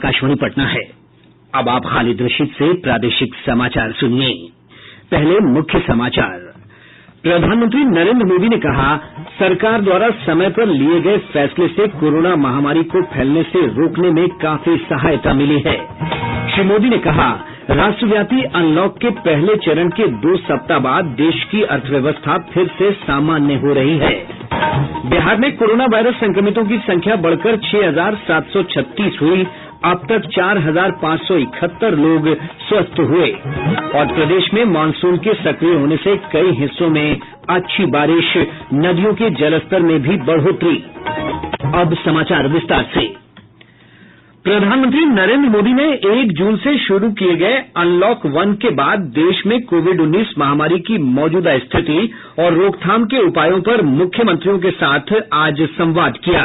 आकाशवाणी पटना है। अब आप खालिद रशीद से प्रादेशिक समाचार सुनिए। पहले मुख्य समाचार। प्रधानमंत्री नरेंद्र मोदी ने कहा, सरकार द्वारा समय पर लिए गए फैसले से कोरोना महामारी को फैलने से रोकने में काफी सहायता मिली है। श्री मोदी ने कहा, राष्ट्रव्यापी अनलॉक के पहले चरण के 2 सप्ताह बाद देश की अर्थव्यवस्था फिर से सामान्य हो रही है। बिहार में कोरोना वायरस संक्रमितों की संख्या बढ़कर 6,736 हुई। अब तक 4,571 लोग स्वस्थ हुए और प्रदेश में मानसून के सक्रिय होने से कई हिस्सों में अच्छी बारिश, नदियों के जलस्तर में भी बढ़ोतरी। अब समाचार विस्तार से। प्रधानमंत्री नरेंद्र मोदी ने 1 जून से शुरू किए गए अनलॉक 1 के बाद देश में कोविड-19 महामारी की मौजूदा स्थिति और रोकथाम के उपायों पर मुख्यमंत्रियों के साथ आज संवाद किया।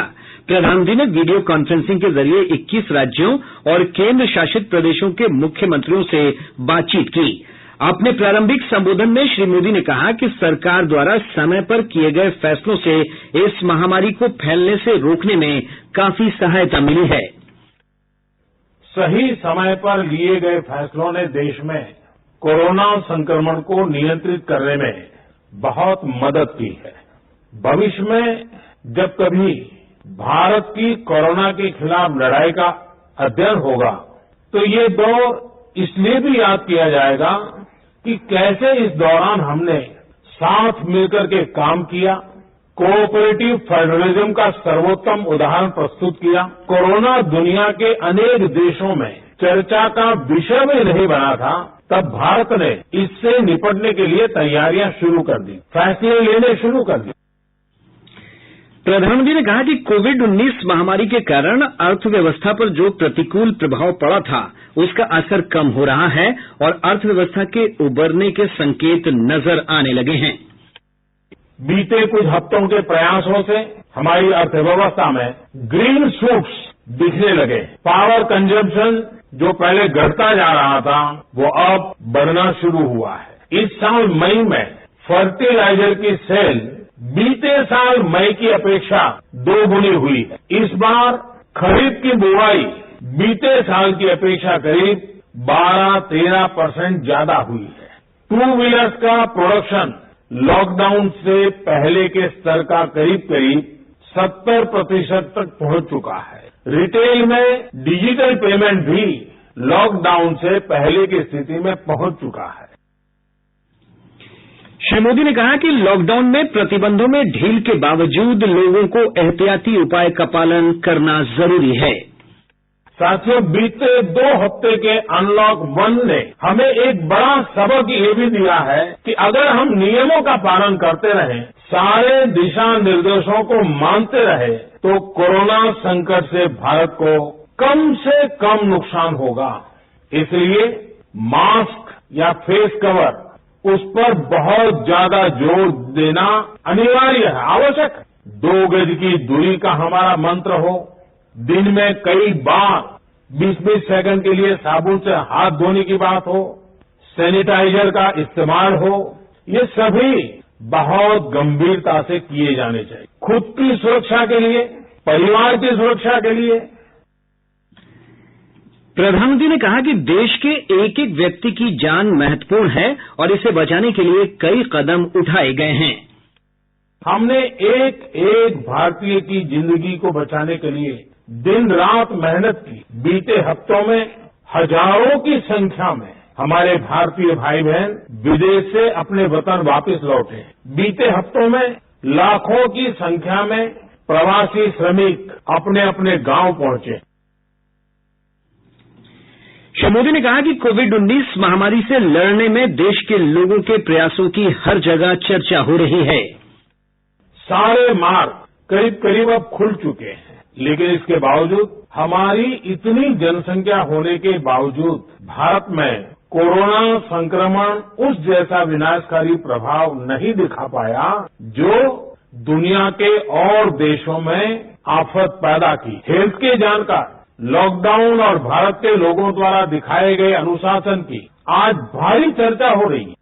प्रधानमंत्री ने वीडियो कॉन्फ्रेंसिंग के जरिए 21 राज्यों और केंद्र शासित प्रदेशों के मुख्यमंत्रियों से बातचीत की। अपने प्रारंभिक संबोधन में श्री मोदी ने कहा कि सरकार द्वारा समय पर किए गए फैसलों से इस महामारी को फैलने से रोकने में काफी सहायता मिली है। सही समय पर लिए गए फैसलों ने देश में कोरोना संक्रमण को नियंत्रित करने में बहुत मदद की है। भविष्य में जब कभी भारत की कोरोना के खिलाफ लड़ाई का अध्ययन होगा तो ये दौर इसलिए भी याद किया जाएगा कि कैसे इस दौरान हमने साथ मिलकर के काम किया, कोऑपरेटिव फेडरलिज्म का सर्वोत्तम उदाहरण प्रस्तुत किया। कोरोना दुनिया के अनेक देशों में चर्चा का विषय भी नहीं बना था, तब भारत ने इससे निपटने के लिए तैयारियां शुरू कर दी, फैसले लेने शुरू कर दिए। प्रधानमंत्री ने कहा कि कोविड-19 महामारी के कारण अर्थव्यवस्था पर जो प्रतिकूल प्रभाव पड़ा था उसका असर कम हो रहा है और अर्थव्यवस्था के उबरने के संकेत नजर आने लगे हैं। बीते कुछ हफ्तों के प्रयासों से हमारी अर्थव्यवस्था में ग्रीन शूट्स दिखने लगे। पावर कंजम्पशन जो पहले घटता जा रहा था वो अब बढ़ना शुरू हुआ है। इस साल मई में फर्टिलाइजर की सेल बीते साल मई की अपेक्षा 2 गुनी हुई है। इस बार खरीफ की बुवाई बीते साल की अपेक्षा करीब 12-13% ज्यादा हुई है। 2 व्हीलर्स का प्रोडक्शन लॉकडाउन से पहले के स्तर का करीब 70% तक पहुंच चुका है। रिटेल में डिजिटल पेमेंट भी लॉकडाउन से पहले की स्थिति में पहुंच चुका है। श्री मोदी ने कहा कि लॉकडाउन में प्रतिबंधों में ढील के बावजूद लोगों को एहतियाती उपाय का पालन करना जरूरी है। साथियों, बीते 2 हफ्ते के अनलॉक 1 ने हमें एक बड़ा सबक ये भी दिया है कि अगर हम नियमों का पालन करते रहें, सारे दिशा निर्देशों को मानते रहे, तो कोरोना संकट से भारत को कम से कम नुकसान होगा। इसलिए मास्क या फेस कवर उस पर बहुत ज्यादा जोर देना अनिवार्य है, आवश्यक है। 2 गज की दूरी का हमारा मंत्र हो, दिन में कई बार 20-20 सेकंड के लिए साबुन से हाथ धोने की बात हो, सैनिटाइजर का इस्तेमाल हो, ये सभी बहुत गंभीरता से किए जाने चाहिए। खुद की सुरक्षा के लिए, परिवार की सुरक्षा के लिए। प्रधानमंत्री ने कहा कि देश के एक-एक व्यक्ति की जान महत्वपूर्ण है और इसे बचाने के लिए कई कदम उठाए गए हैं। हमने एक भारतीय की जिंदगी को बचाने के लिए दिन रात मेहनत की। बीते हफ्तों में हजारों की संख्या में हमारे भारतीय भाई बहन विदेश से अपने वतन वापस लौटे। बीते हफ्तों में लाखों की संख्या में प्रवासी श्रमिक अपने अपने गांव पहुंचे। श्री मोदी ने कहा कि कोविड-19 महामारी से लड़ने में देश के लोगों के प्रयासों की हर जगह चर्चा हो रही है। सारे मार्ग करीब अब खुल चुके हैं, लेकिन इसके बावजूद हमारी इतनी जनसंख्या होने के बावजूद भारत में कोरोना संक्रमण उस जैसा विनाशकारी प्रभाव नहीं दिखा पाया जो दुनिया के और देशों में आफत पैदा की। हेल्थ के जानकार लॉकडाउन और भारत के लोगों द्वारा दिखाए गए अनुशासन की आज भारी चर्चा हो रही है।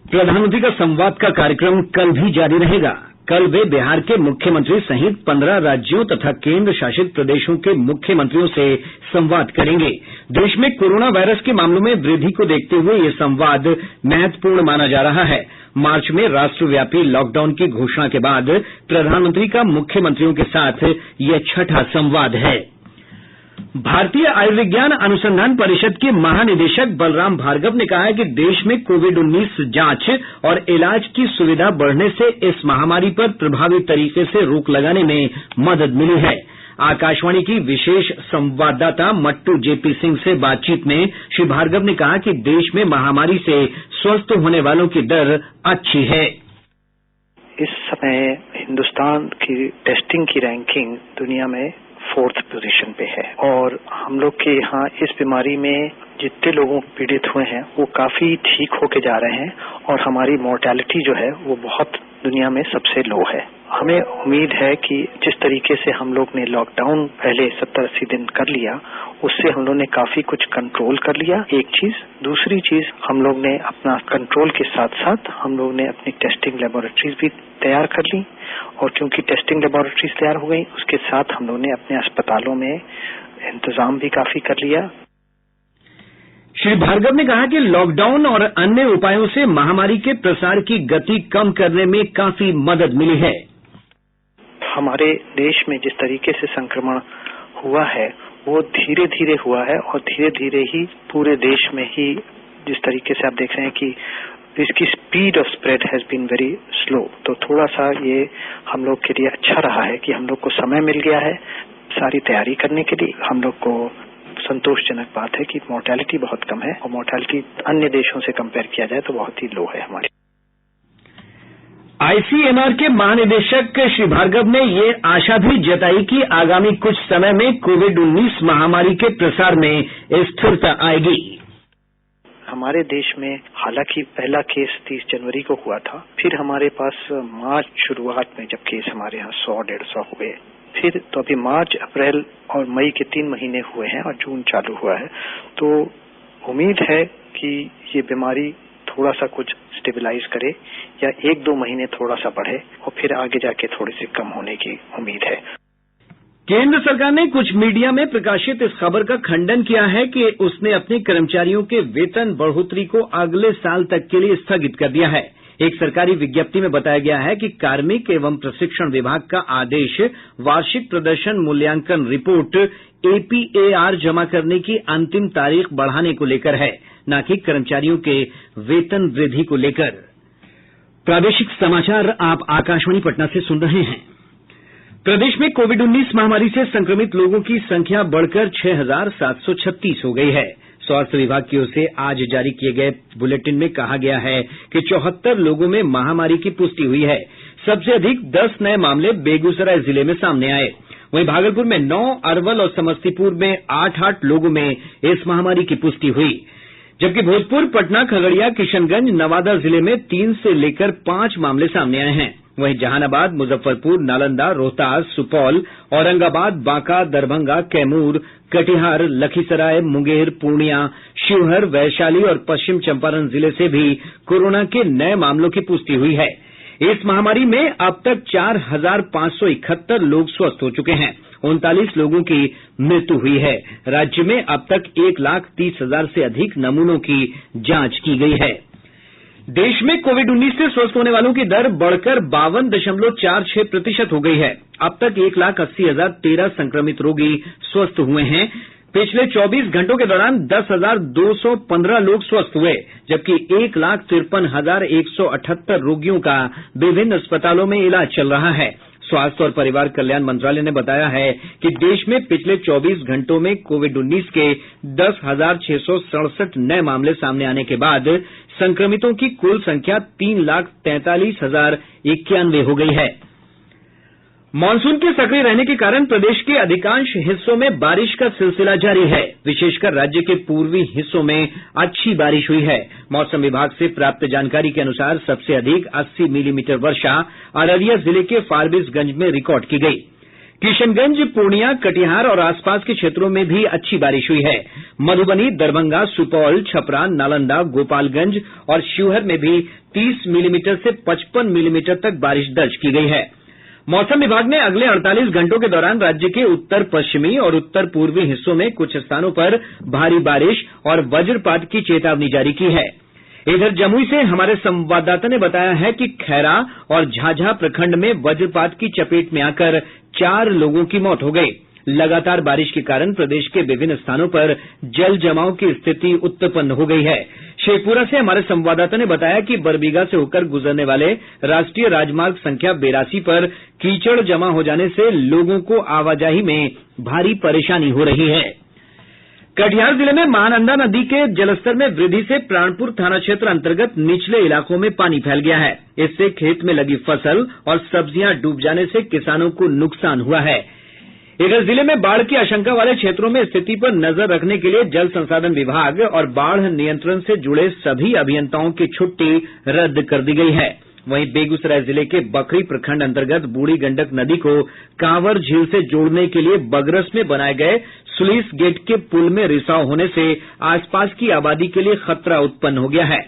प्रधानमंत्री का संवाद का कार्यक्रम कल भी जारी रहेगा। कल वे बिहार के मुख्यमंत्री सहित 15 राज्यों तथा केंद्र शासित प्रदेशों के मुख्यमंत्रियों से संवाद करेंगे। देश में कोरोना वायरस के मामलों में वृद्धि को देखते हुए यह संवाद महत्वपूर्ण माना जा रहा है। मार्च में राष्ट्रव्यापी लॉकडाउन की घोषणा के बाद प्रधानमंत्री का मुख्यमंत्रियों के साथ यह छठा संवाद है। भारतीय आयुर्विज्ञान अनुसंधान परिषद के महानिदेशक बलराम भार्गव ने कहा है कि देश में कोविड-19 जांच और इलाज की सुविधा बढ़ने से इस महामारी पर प्रभावी तरीके से रोक लगाने में मदद मिली है। आकाशवाणी की विशेष संवाददाता मट्टू जेपी सिंह से बातचीत में श्री भार्गव ने कहा कि देश में महामारी से स्वस्थ होने वालों की दर अच्छी है। इस समय हिंदुस्तान की टेस्टिंग की रैंकिंग दुनिया में 4th पोजीशन पे है और हम लोग के यहाँ इस बीमारी में जितने लोगों पीड़ित हुए हैं वो काफी ठीक होके जा रहे हैं और हमारी मोर्टेलिटी जो है वो बहुत दुनिया में सबसे लो है। हमें उम्मीद है कि जिस तरीके से हम लोग ने लॉकडाउन पहले 70-80 दिन कर लिया उससे हम लोग ने काफी कुछ कंट्रोल कर लिया, एक चीज। दूसरी चीज हम लोग ने अपना कंट्रोल के साथ साथ हम लोग ने अपनी टेस्टिंग लेबोरेटरीज भी तैयार कर ली और क्योंकि टेस्टिंग लेबोरेटरीज तैयार हो गई उसके साथ हम लोग ने अपने अस्पतालों में इंतजाम भी काफी कर लिया। श्री भार्गव ने कहा कि लॉकडाउन और अन्य उपायों से महामारी के प्रसार की गति कम करने में काफी मदद मिली है। हमारे देश में जिस तरीके से संक्रमण हुआ है वो धीरे धीरे हुआ है और धीरे धीरे ही पूरे देश में ही जिस तरीके से आप देख रहे हैं कि इसकी speed of spread has been very slow, तो थोड़ा सा ये हम लोग के लिए अच्छा रहा है कि हम लोग को समय मिल गया है सारी तैयारी करने के लिए। हम लोग को संतोषजनक बात है कि मोर्टेलिटी बहुत कम है और मोर्टेलिटी अन्य देशों से कंपेयर किया जाए तो बहुत ही लो है हमारी। आईसीएमआर के महानिदेशक श्री भार्गव ने ये आशा भी जताई कि आगामी कुछ समय में कोविड-19 महामारी के प्रसार में स्थिरता आएगी। हमारे देश में हालांकि पहला केस 30 जनवरी को हुआ था, फिर हमारे पास मार्च शुरुआत में जब केस हमारे यहाँ 100-150 हुए, फिर तो अभी मार्च, अप्रैल और मई के 3 महीने हुए हैं और जून चालू हुआ है। तो उम्मीद है कि ये बीमारी थोड़ा सा कुछ स्टेबलाइज करे या 1-2 महीने थोड़ा सा बढ़े और फिर आगे जाके थोड़ी सी कम होने की उम्मीद है। केंद्र सरकार ने कुछ मीडिया में प्रकाशित इस खबर का खंडन किया है कि उसने अपने कर्मचारियों के वेतन बढ़ोतरी को अगले साल तक के लिए स्थगित कर दिया है। एक सरकारी विज्ञप्ति में बताया गया है कि कार्मिक एवं प्रशिक्षण विभाग का आदेश वार्षिक प्रदर्शन मूल्यांकन रिपोर्ट APAR जमा करने की अंतिम तारीख बढ़ाने को लेकर है, न कि कर्मचारियों के वेतन वृद्धि को लेकर। प्रादेशिक समाचार आप आकाशवाणी पटना से सुन रहे हैं। प्रदेश में कोविड-19 महामारी से संक्रमित लोगों की संख्या बढ़कर 6,736 हो गई है। स्वास्थ्य विभाग की ओर से आज जारी किए गए बुलेटिन में कहा गया है कि 74 लोगों में महामारी की पुष्टि हुई है। सबसे अधिक 10 नए मामले बेगूसराय जिले में सामने आए। वहीं भागलपुर में 9, अरवल और समस्तीपुर में 8 लोगों में इस महामारी की पुष्टि हुई, जबकि भोजपुर, पटना, खगड़िया, किशनगंज, नवादा जिले में 3 से लेकर 5 मामले सामने आए हैं। वहीं जहानाबाद, मुजफ्फरपुर, नालंदा, रोहतास, सुपौल, औरंगाबाद, बांका, दरभंगा, कैमूर, कटिहार, लखीसराय, मुंगेर, पूर्णिया, शिवहर, वैशाली और पश्चिम चंपारण जिले से भी कोरोना के नए मामलों की पुष्टि हुई है। इस महामारी में अब तक 4,571 लोग स्वस्थ हो चुके हैं। 39 लोगों की मृत्यु हुई है। राज्य में अब तक 1,30,000 से अधिक नमूनों की जांच की गई है। देश में कोविड-19 से स्वस्थ होने वालों की दर बढ़कर 52.46% हो गई है। अब तक 1,80,013 संक्रमित रोगी स्वस्थ हुए हैं। पिछले 24 घंटों के दौरान 10,215 लोग स्वस्थ हुए, जबकि 1,53,178 रोगियों का विभिन्न अस्पतालों में इलाज चल रहा है। स्वास्थ्य और परिवार कल्याण मंत्रालय ने बताया है कि देश में पिछले 24 घंटों में कोविड-19 के 10,667 नए मामले सामने आने के बाद संक्रमितों की कुल संख्या 3,43,091 हो गई है। मॉनसून के सक्रिय रहने के कारण प्रदेश के अधिकांश हिस्सों में बारिश का सिलसिला जारी है। विशेषकर राज्य के पूर्वी हिस्सों में अच्छी बारिश हुई है। मौसम विभाग से प्राप्त जानकारी के अनुसार सबसे अधिक 80 मिलीमीटर वर्षा अररिया जिले के फारबिसगंज में रिकॉर्ड की गई। किशनगंज, पूर्णिया, कटिहार और आसपास के क्षेत्रों में भी अच्छी बारिश हुई है। मधुबनी, दरभंगा, सुपौल, छपरा, नालंदा, गोपालगंज और शिवहर में भी 30 मिलीमीटर से 55 मिलीमीटर तक बारिश दर्ज की गई है। मौसम विभाग ने अगले 48 घंटों के दौरान राज्य के उत्तर पश्चिमी और उत्तर पूर्वी हिस्सों में कुछ स्थानों पर भारी बारिश और वज्रपात की चेतावनी जारी की है। इधर जमुई से हमारे संवाददाता ने बताया है कि खैरा और झाझा प्रखंड में वज्रपात की चपेट में आकर 4 लोगों की मौत हो गई। लगातार बारिश के कारण प्रदेश के विभिन्न स्थानों पर जल जमाव की स्थिति उत्पन्न हो गई है। शेखपुरा से हमारे संवाददाता ने बताया कि बरबीघा से होकर गुजरने वाले राष्ट्रीय राजमार्ग संख्या 82 पर कीचड़ जमा हो जाने से लोगों को आवाजाही में भारी परेशानी हो रही है। कटिहार जिले में महानंदा नदी के जलस्तर में वृद्धि से प्राणपुर थाना क्षेत्र अंतर्गत निचले इलाकों में पानी फैल गया है। इससे खेत में लगी फसल और सब्जियां डूब जाने से किसानों को नुकसान हुआ है। इधर जिले में बाढ़ की आशंका वाले क्षेत्रों में स्थिति पर नजर रखने के लिए जल संसाधन विभाग और बाढ़ नियंत्रण से जुड़े सभी अभियंताओं की छुट्टी रद्द कर दी गई है। वहीं बेगूसराय जिले के बखरी प्रखंड अंतर्गत बूढ़ी गंडक नदी को कांवर झील से जोड़ने के लिए बगरस में बनाए गए स्लुइस गेट के पुल में रिसाव होने से आसपास की आबादी के लिए खतरा उत्पन्न हो गया है।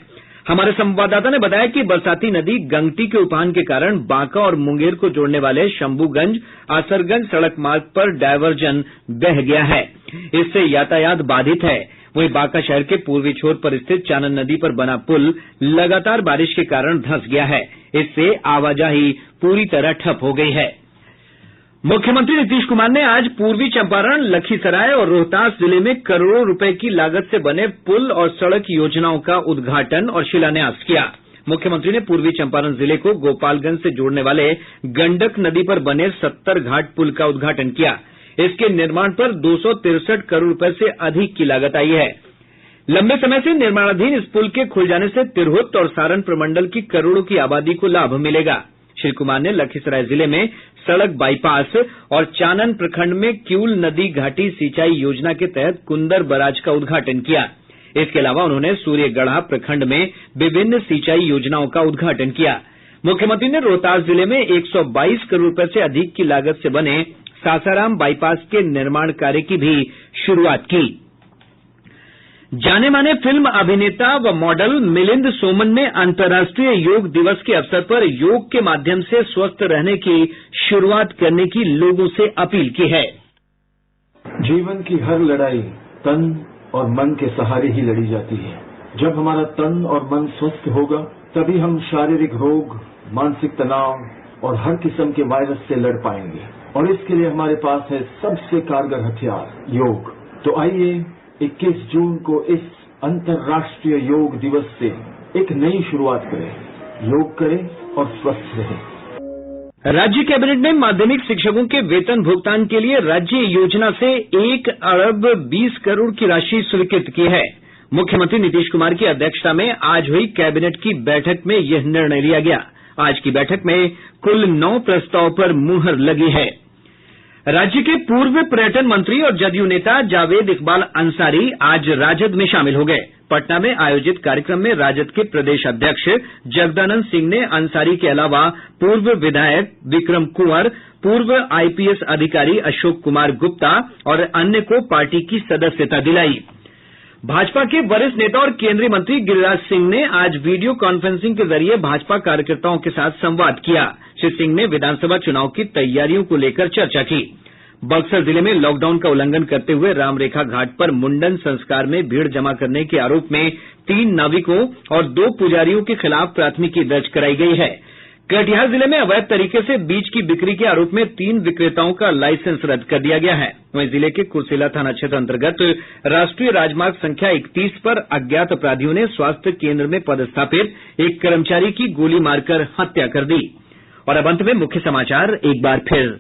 हमारे संवाददाता ने बताया कि बरसाती नदी गंगटी के उफान के कारण बांका और मुंगेर को जोड़ने वाले शंभूगंज असरगंज सड़क मार्ग पर डायवर्जन बह गया है। इससे यातायात बाधित है। वहीं बांका शहर के पूर्वी छोर पर स्थित चानन नदी पर बना पुल लगातार बारिश के कारण धंस गया है। इससे आवाजाही पूरी तरह ठप हो गई है। मुख्यमंत्री नीतीश कुमार ने आज पूर्वी चंपारण, लखीसराय और रोहतास जिले में करोड़ों रुपए की लागत से बने पुल और सड़क योजनाओं का उद्घाटन और शिलान्यास किया। मुख्यमंत्री ने पूर्वी चंपारण जिले को गोपालगंज से जोड़ने वाले गंडक नदी पर बने 70 घाट पुल का उद्घाटन किया। इसके निर्माण पर 263 करोड़ रुपए से अधिक की लागत आई है। लंबे समय से निर्माणाधीन इस पुल के खुल जाने से तिरहुत और सारण प्रमंडल की करोड़ों की आबादी को लाभ मिलेगा। श्री कुमार ने लखीसराय जिले में सड़क बाईपास और चानन प्रखंड में किउल नदी घाटी सिंचाई योजना के तहत कुंदर बराज का उद्घाटन किया। इसके अलावा उन्होंने सूर्यगढ़ा प्रखंड में विभिन्न सिंचाई योजनाओं का उद्घाटन किया। मुख्यमंत्री ने रोहतास जिले में 122 करोड़ रुपए से अधिक की लागत से बने सासाराम बाईपास के निर्माण कार्य की भी शुरुआत की। जाने माने फिल्म अभिनेता व मॉडल मिलिंद सोमन ने अंतर्राष्ट्रीय योग दिवस के अवसर पर योग के माध्यम से स्वस्थ रहने की शुरुआत करने की लोगों से अपील की है। जीवन की हर लड़ाई तन और मन के सहारे ही लड़ी जाती है। जब हमारा तन और मन स्वस्थ होगा तभी हम शारीरिक रोग, मानसिक तनाव और हर किस्म के वायरस से लड़ पाएंगे। और इसके लिए हमारे पास है सबसे कारगर हथियार, योग। तो आइए 21 जून को इस अंतर्राष्ट्रीय योग दिवस से एक नई शुरुआत करें। योग करें और स्वस्थ रहें। राज्य कैबिनेट ने माध्यमिक शिक्षकों के वेतन भुगतान के लिए राज्य योजना से 1 अरब 20 करोड़ की राशि स्वीकृत की है। मुख्यमंत्री नीतीश कुमार की अध्यक्षता में आज हुई कैबिनेट की बैठक में यह निर्णय लिया गया। आज की बैठक में कुल 9 प्रस्ताव पर मुहर लगी है। राज्य के पूर्व पर्यटन मंत्री और जदयू नेता जावेद इकबाल अंसारी आज राजद में शामिल हो गए। पटना में आयोजित कार्यक्रम में राजद के प्रदेश अध्यक्ष जगदानंद सिंह ने अंसारी के अलावा पूर्व विधायक विक्रम कुंवर, पूर्व आईपीएस अधिकारी अशोक कुमार गुप्ता और अन्य को पार्टी की सदस्यता दिलाई। भाजपा के वरिष्ठ नेता और केंद्रीय मंत्री गिरिराज सिंह ने आज वीडियो कॉन्फ्रेंसिंग के जरिए भाजपा कार्यकर्ताओं के साथ संवाद किया। श्री सिंह ने विधानसभा चुनाव की तैयारियों को लेकर चर्चा की। बक्सर जिले में लॉकडाउन का उल्लंघन करते हुए रामरेखा घाट पर मुंडन संस्कार में भीड़ जमा करने के आरोप में 3 नाविकों और 2 पुजारियों के खिलाफ प्राथमिकी दर्ज कराई गई है। कटिहार जिले में अवैध तरीके से बीज की बिक्री के आरोप में 3 विक्रेताओं का लाइसेंस रद्द कर दिया गया है। वहीं जिले के कुर्सेला थाना क्षेत्र अंतर्गत राष्ट्रीय राजमार्ग संख्या 31 पर अज्ञात अपराधियों ने स्वास्थ्य केंद्र में पदस्थापित एक कर्मचारी की गोली मारकर हत्या कर दी। और अब अंत में मुख्य समाचार एक बार फिर।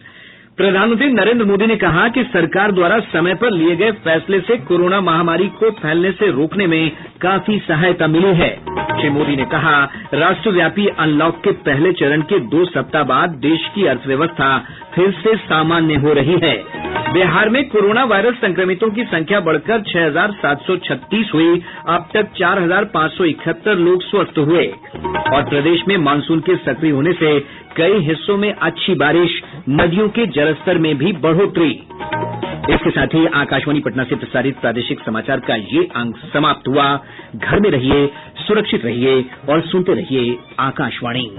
प्रधानमंत्री नरेंद्र मोदी ने कहा कि सरकार द्वारा समय पर लिए गए फैसले से कोरोना महामारी को फैलने से रोकने में काफी सहायता मिली है। श्री मोदी ने कहा, राष्ट्रव्यापी अनलॉक के पहले चरण के 2 सप्ताह बाद देश की अर्थव्यवस्था फिर से सामान्य हो रही है। बिहार में कोरोना वायरस संक्रमितों की संख्या बढ़कर 6,736 हुई। अब तक 4,571 लोग स्वस्थ हुए और प्रदेश में मानसून के सक्रिय होने से कई हिस्सों में अच्छी बारिश, नदियों के जलस्तर में भी बढ़ोतरी। इसके साथ ही आकाशवाणी पटना से प्रसारित प्रादेशिक समाचार का ये अंक समाप्त हुआ। घर में रहिए, सुरक्षित रहिए और सुनते रहिए आकाशवाणी।